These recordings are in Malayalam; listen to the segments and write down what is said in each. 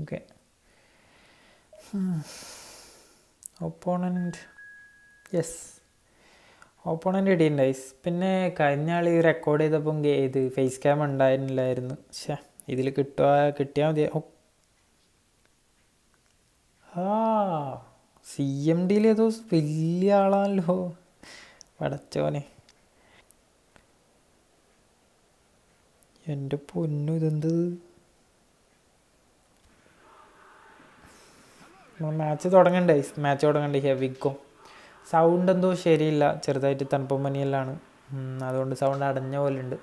ഓക്കെ. ഓപ്പോണൻറ്റ് യെസ്, ഓപ്പോണൻ്റ് ഇടിയുണ്ടായി. പിന്നെ കഴിഞ്ഞ ആൾ റെക്കോർഡ് ചെയ്തപ്പം ഇത് ഫേസ് ക്യാം ഉണ്ടായിരുന്നില്ലായിരുന്നു. പക്ഷേ ഇതിൽ കിട്ടിയാൽ മതി. ആ CMD ഏതോ വലിയ ആളാണല്ലോ, പടച്ചോനെ. എൻ്റെ പൊന്നു, ഇതെന്ത് മാച്ച് തുടങ്ങണ്ടേ ഹെവിക്കും. സൗണ്ട് എന്തോ ശരിയില്ല, ചെറുതായിട്ട് തണുപ്പും പനിയെല്ലാണ്, അതുകൊണ്ട് സൗണ്ട് അടഞ്ഞ പോലെ ഉണ്ട്.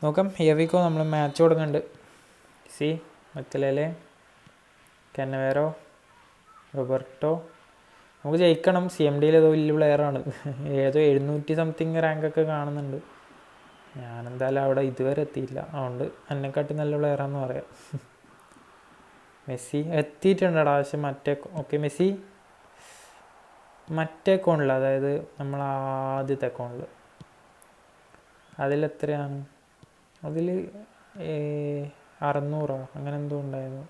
നോക്കാം, ഹെവിക്കോ നമ്മൾ മാച്ച് തുടങ്ങുന്നുണ്ട്. C Makelele Cannavaro Roberto. നമുക്ക് ജയിക്കണം. CMD ഏതോ വലിയ പ്ലെയറാണ്, ഏതോ 700 സംതിങ് റാങ്കൊക്കെ കാണുന്നുണ്ട്. ഞാനെന്തായാലും അവിടെ ഇതുവരെ എത്തിയില്ല, അതുകൊണ്ട് എന്നെക്കാട്ടി നല്ല പ്ലെയറാണെന്ന് പറയാം. മെസ്സി എത്തിയിട്ടുണ്ടടാ, പക്ഷെ ഓക്കെ മെസ്സി മറ്റേ അക്കൗണ്ടിൽ, അതായത് നമ്മൾ ആദ്യത്തെ അക്കൗണ്ടിൽ, അതിലെത്രയാണ്, അതിൽ 600 അങ്ങനെ എന്തോ ഉണ്ടായിരുന്നു.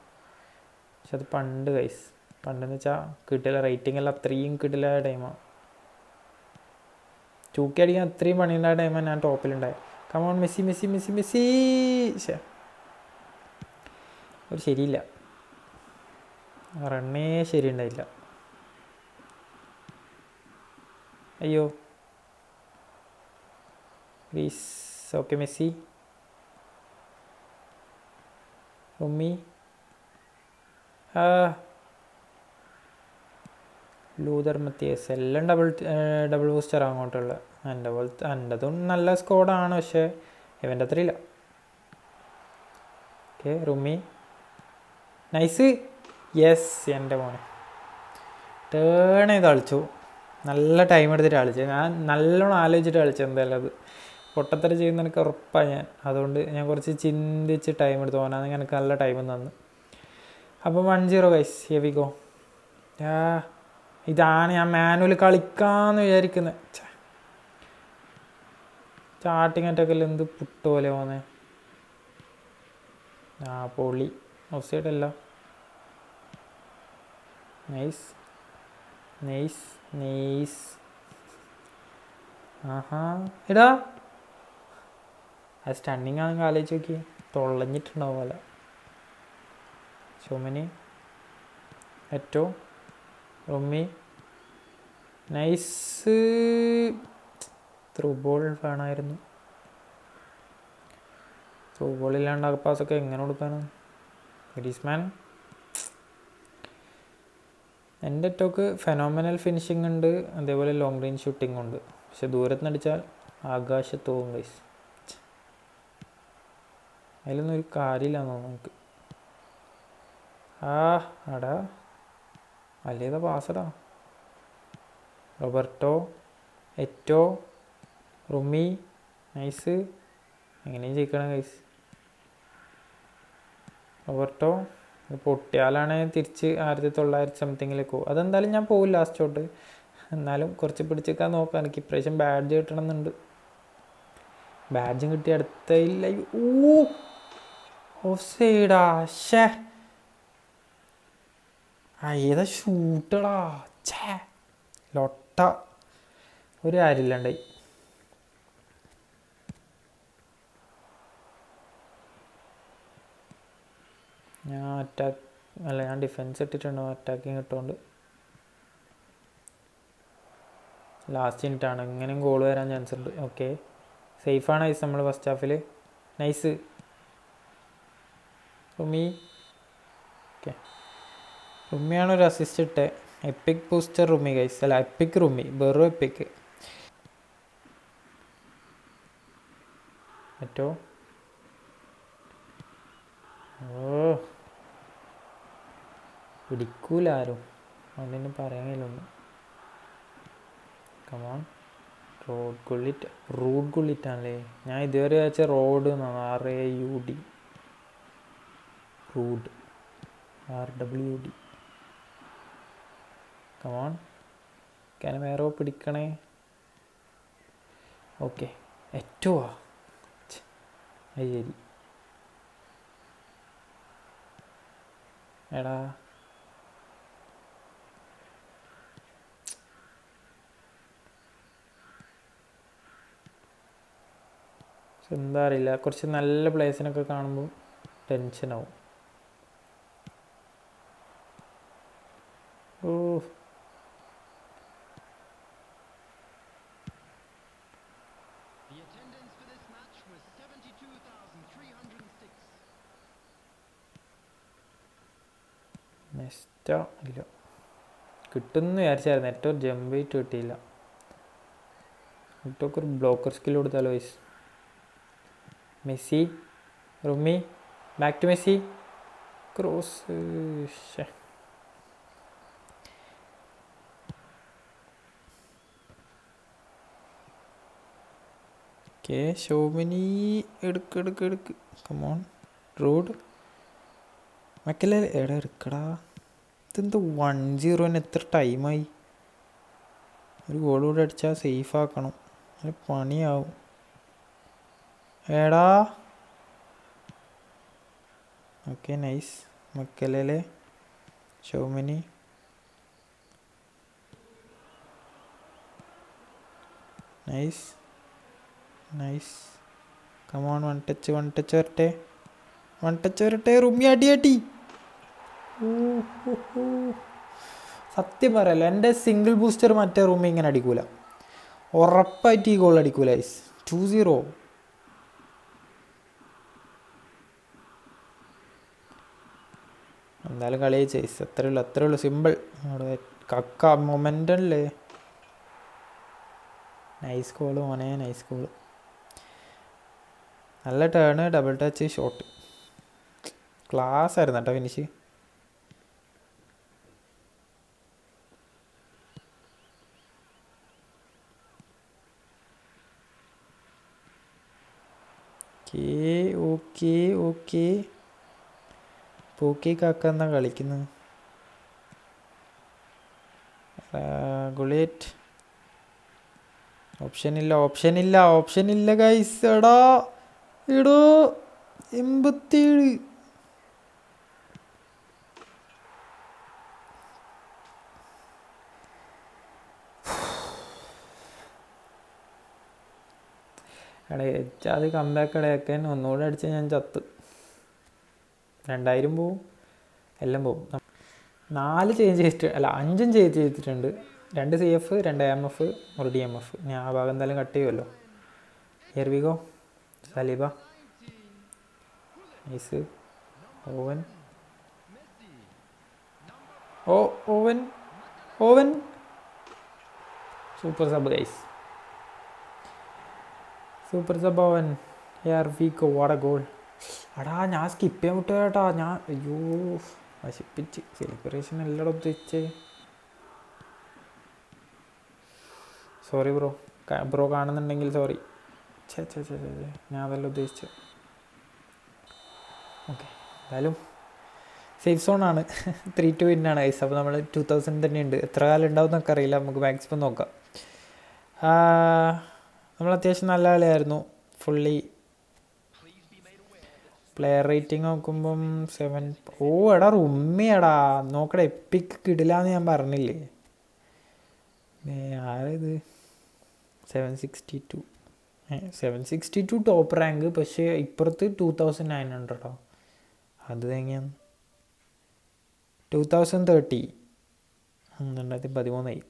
പക്ഷെ അത് പണ്ടെന്ന് വെച്ചാൽ കിട്ടില്ല, റേറ്റിംഗ് എല്ലാം അത്രയും കിട്ടില്ല ടൈമാണ്. 2K അടിക്കാൻ അത്രയും പണിയുണ്ടായ ടൈമാണ് ഞാൻ ടോപ്പിലുണ്ടായത്. Come on Messi Messi Messi Messi. ഒരു ശരിയില്ല, റണ്ണേ ശരിയുണ്ടായില്ല. അയ്യോ പ്ലീസ്. ഓക്കെ മെസ്സി, ഉമ്മി, ലൂതർ മത്തിയസ് എല്ലാം ഡബിൾ ബൂസ്റ്ററാണ് അങ്ങോട്ടുള്ള. എൻ്റെതും നല്ല സ്കോഡാണ്, പക്ഷേ ഇവൻ്റെ അത്രയില്ല. ഓക്കെ റുമ്മി, നൈസ്, യെസ്. എൻ്റെ മോനെ ടേൺ ചെയ്ത് കളിച്ചു, നല്ല ടൈം എടുത്തിട്ട് കളിച്ചത്. ഞാൻ നല്ലോണം ആലോചിച്ചിട്ട് കളിച്ചത്, എന്തായാലും അത് പൊട്ടത്തര ചെയ്യുന്ന എനിക്ക് ഉറപ്പാണ് ഞാൻ. അതുകൊണ്ട് ഞാൻ കുറച്ച് ചിന്തിച്ച് ടൈം എടുത്ത് പോകാനാണെങ്കിൽ എനിക്ക് നല്ല ടൈം തന്നു. അപ്പം 1-0 ഗൈസ്, ഹെവിഗോ. ഇതാണ് ഞാൻ മാനുവൽ കളിക്കാമെന്ന് വിചാരിക്കുന്നത്. സ്റ്റാർട്ടിങ് അറ്റൊക്കെ എന്ത് പുട്ട് പോലെ പോന്നേ. പൊളി. ഓഫ് സൈഡ് അല്ല. Nice nice nice. ആഹാ എടാ, അത് സ്റ്റണ്ണിങ് ആണെങ്കിൽ ആലോചിച്ച് നോക്കി, തൊളഞ്ഞിട്ടുണ്ടാവും പോലെ. ചുമനി ഏറ്റോ റൊമ്മി, നൈസ്. ത്രൂ ബോൾ വേണമായിരുന്നു. ത്രൂ ബോളില്ലാണ്ട് പാസൊക്കെ എങ്ങനെ കൊടുക്കാനാണ്? ഗ്രീസ്മാൻ. എൻ്റെ ടോക്ക് ഫെനോമിനൽ ഫിനിഷിംഗ് ഉണ്ട്, അതേപോലെ ലോങ് റേഞ്ച് ഷൂട്ടിംഗ് ഉണ്ട്. പക്ഷെ ദൂരത്ത് നടിച്ചാൽ ആകാശത്ത് പോകും ഗൈസ്. അതിലൊന്നും ഒരു കാര്യമില്ലാന്ന് തോന്നുന്നു നമുക്ക്. അടാ വലിയതാ പാസടാ. റോബർട്ടോ, എറ്റോ, റുമി, നൈസ്. എങ്ങനെയും ജയിക്കണം ഗൈസ്. റോബർട്ടോ പൊട്ടിയാലാണ് തിരിച്ച് 1900 സംതിങ്ങിലേക്ക് പോകും. അതെന്തായാലും ഞാൻ പോകില്ല ലാസ്റ്റോട്ട്, എന്നാലും കുറച്ച് പിടിച്ചേക്കാൻ നോക്കാം. എനിക്ക് ഇപ്രാവശ്യം ബാഡ്ജ് കിട്ടണം എന്നുണ്ട്. ബാഡ്ജും കിട്ടി അടുത്തയില്ല. ഓഫ് സൈഡാ. ഷേ ഏതാ ഷൂട്ടടാ. ഛേ ലൊട്ട, ഒരു കാര്യമില്ലാണ്ടായി. ഞാൻ ഡിഫെൻസ് ഇട്ടിട്ടുണ്ടോ, അറ്റാക്കിങ് ഇട്ടുകൊണ്ട്. ലാസ്റ്റ് മിനിറ്റാണ്, എങ്ങനെയും ഗോൾ വരാൻ ചാൻസ് ഉണ്ട്. ഓക്കെ സേഫാണ് ഐസ് നമ്മൾ ഫസ്റ്റ് ഹാഫിൽ. നൈസ് റുമി. ഓക്കെ റുമിയാണ് ഒരു അസിസ്റ്റ് ഇട്ടേ. എപ്പിക് ബൂസ്റ്റർ റുമി ഗൈസ്, അല്ല എപ്പിക് റുമി, വെറും എപ്പിക്. ഏറ്റവും പിടിക്കൂല ആരും, അതുകൊണ്ടൊന്നും പറയാൻ കഴിയില്ലൊന്നും. Come on rude ഗുള്ളിറ്റാണല്ലേ. ഞാൻ ഇതുവരെ വെച്ച റോഡ് RAUD, റൂഡ് RWD. കമോൺ വേറെ പിടിക്കണേ. ഓക്കെ ഏറ്റവും അത് ശരി. എടാ എന്താ അറിയില്ല, കുറച്ച് നല്ല പ്ലേസിനൊക്കെ കാണുമ്പോൾ ടെൻഷനാവും. ഓ നെക്സ്റ്റോ ഇല്ല, കിട്ടുമെന്ന് വിചാരിച്ചായിരുന്നു. ഏറ്റവും ജമ്പ് വെയിറ്റ് കിട്ടിയില്ല. ഇട്ടൊക്കെ ഒരു ബ്ലോക്കർ സ്കിൽ കൊടുത്താലോ വൈസ്. മെസ്സി, റുമ്മി, back to Messi, cross. Okay ഷോമിനി എടുക്ക് കമോൺ. റോഡ് മക്കല്ലേ എടാ എടുക്കടാ. ഇതെന്ത് 1-0 എത്ര ടൈമായി? ഒരു ഗോൾ കൂടെ അടിച്ചാൽ സേഫ് ആക്കണം, പണിയാവും. എടാ ഓക്കെ നൈസ്. മക്കല്ലേ ഷോമിനി, nice nice. Come on one touch വരട്ടെ. റുമ്മി അടി. സത്യം പറയല്ല, എൻ്റെ സിംഗിൾ ബൂസ്റ്റർ മറ്റേ റൂമിൽ ഇങ്ങനെ അടിക്കൂല, ഉറപ്പായിട്ട് ഈ ഗോൾ അടിക്കൂല. 2-0. എന്തായാലും കളി ചേസ്, അത്രേ ഉള്ളൂ സിമ്പിൾ. അവിടെ കക്ക മൊമെൻ്റല്ലേ. നൈസ് ഗോൾ മോനെ, നൈസ് ഗോൾ. നല്ല turn, double touch, shot. Class ആയിരുന്നു കേട്ടോ ഫിനിഷ്. ഓക്കെ പോക്കി കാക്ക എന്നാ കളിക്കുന്നത്. ഗുളേറ്റ് ഓപ്ഷൻ ഇല്ല ഗൈസ്. എടോ 87. അത് കമ്പാക്ക് ഇടയാക്കാൻ ഒന്നുകൂടെ അടിച്ചാൽ ഞാൻ ചത്ത്. 2000 പോവും, എല്ലാം പോവും. 4 ചേഞ്ച് ചെയ്തിട്ട് അല്ല 5 ചേഞ്ച് ചെയ്തിട്ടുണ്ട്. 2 CF, 2 AMF, 1 DMF. ഞാൻ ആ ഭാഗം എന്തായാലും കട്ട് ചെയ്യുമല്ലോ. എർവിഗോ, Saliba, nice. Owen super sub guys, super sub Owen. എർവിഗോ വാട്ട് എ ഗോൾ. എടാ ഞാൻ സ്കിപ്പ് ചെയ്യാൻ വിട്ടു കേട്ടാ. അയ്യോ നശിപ്പിച്ച്. സെലിബ്രേഷൻ എല്ലാം ഉദ്ദേശിച്ചേ. സോറി ബ്രോ കാണുന്നുണ്ടെങ്കിൽ സോറി. ഞാൻ അതെല്ലാം ഉദ്ദേശിച്ചത്. ഓക്കെ എന്തായാലും സേഫ് സോണാണ്. 3-2 വിന്നാണ് ഗൈസ്. അപ്പോൾ നമ്മൾ 2000 തന്നെയുണ്ട്. എത്ര കാലം ഉണ്ടാവും എന്നൊക്കെ അറിയില്ല, നമുക്ക് മാക്സിമം നോക്കാം. നമ്മൾ അത്യാവശ്യം നല്ല കളിയായിരുന്നു. ഫുള്ളി പ്ലെയർ റേറ്റിംഗ് നോക്കുമ്പം 7. എടാ റുമ്മിയാടാ നോക്കടാ, എപ്പിക്ക് കിടില്ലാന്ന് ഞാൻ പറഞ്ഞില്ലേ. ആരത് 762 ടോപ്പ് റാങ്ക്. പക്ഷേ ഇപ്പുറത്ത് 2900. അത് എങ്ങനെയാണ് 2030 2013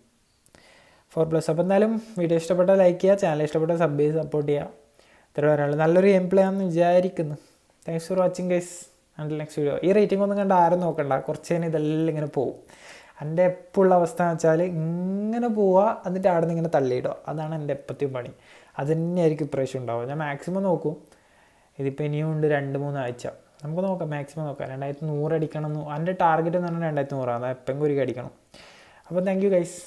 4+. അപ്പോൾ എന്തായാലും വീഡിയോ ഇഷ്ടപ്പെട്ടാൽ ലൈക്ക് ചെയ്യുക, ചാനൽ ഇഷ്ടപ്പെട്ടാൽ സബ് ചെയ്ത് സപ്പോർട്ട് ചെയ്യുക. ഇത്ര പറയാനുള്ളത്. നല്ലൊരു ഗെയിം പ്ലേ ആണെന്ന് വിചാരിക്കുന്നു. Thanks for watching guys. And next video. ഈ റേറ്റിംഗ് ഒന്നും കണ്ട് ആരും നോക്കണ്ട, കുറച്ച് കഴിഞ്ഞ് ഇതെല്ലാം ഇങ്ങനെ പോവും. എൻ്റെ എപ്പോഴുള്ള അവസ്ഥ എന്ന് വെച്ചാൽ ഇങ്ങനെ പോവുക, എന്നിട്ട് അവിടെ നിന്ന് ഇങ്ങനെ തള്ളിയിടുക. അതാണ് എൻ്റെ എപ്പോഴത്തെയും പണി. അത് തന്നെയായിരിക്കും ഇപ്രാവശ്യം ഉണ്ടാവുക. ഞാൻ മാക്സിമം നോക്കും. ഇതിപ്പോൾ ഇനിയും ഉണ്ട് 2-3 ആഴ്ച. നമുക്ക് നോക്കാം, മാക്സിമം നോക്കാം. 2100 അടിക്കണം എന്ന് എൻ്റെ ടാർഗറ്റ് എന്ന് പറഞ്ഞാൽ 2100. അത് എപ്പോഴെങ്കിലും ഒരു അടിക്കണം. അപ്പോൾ താങ്ക് യു ഗൈസ്.